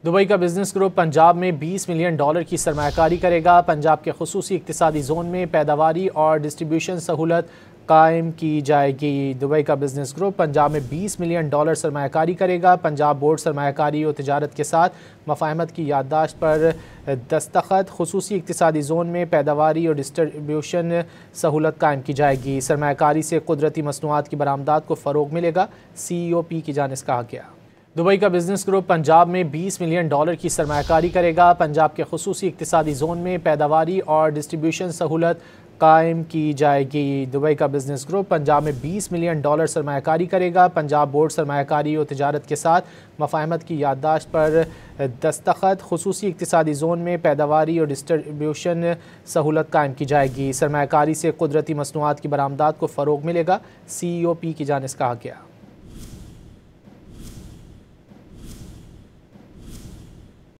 Dubai का business group Punjab में $20 million की सरमायाकारी करेगा। पंजाब के खुसूसी इक्तिसादी जोन में पैदावारी और डिस्ट्रीब्यूशन सहूलत कायम की जाएगी। दुबई का बिजनेस ग्रुप पंजाब में $20 मिलियन सरमायाकारी करेगा। पंजाब बोर्ड सरमायाकारी और तिजारत के साथ मफाहमत की याददाश्त पर दस्तखत। खुसूसी इक्तिसादी जोन में पैदावारी और डिस्ट्रीब्यूशन सहूलत कायम की जाएगी। सरमायाकारी से कुदरती मसनूआत की बरामदात को फ़रोग मिलेगा। CEOP की जानिब से कहा गया। दुबई का बिजनेस ग्रुप पंजाब में $20 मिलियन की सरमायाकारी करेगा। पंजाब के खुसूसी इक्तिसादी जोन में पैदावारी और डिस्ट्रीब्यूशन सहूलत कायम की जाएगी। दुबई का बिजनेस ग्रुप पंजाब में $20 मिलियन सरमायाकारी करेगा। पंजाब बोर्ड सरमायाकारी और तिजारत के साथ मफाहमत की याददाश्त पर दस्तखत। खुसूसी इक्तिसादी जोन में पैदावारी और डिस्ट्रीब्यूशन सहूलत कायम की जाएगी। सरमायाकारी से कुदरती मसनूआत की बरामदात को फ़रोग मिलेगा। CEOP की जानिब से कहा गया।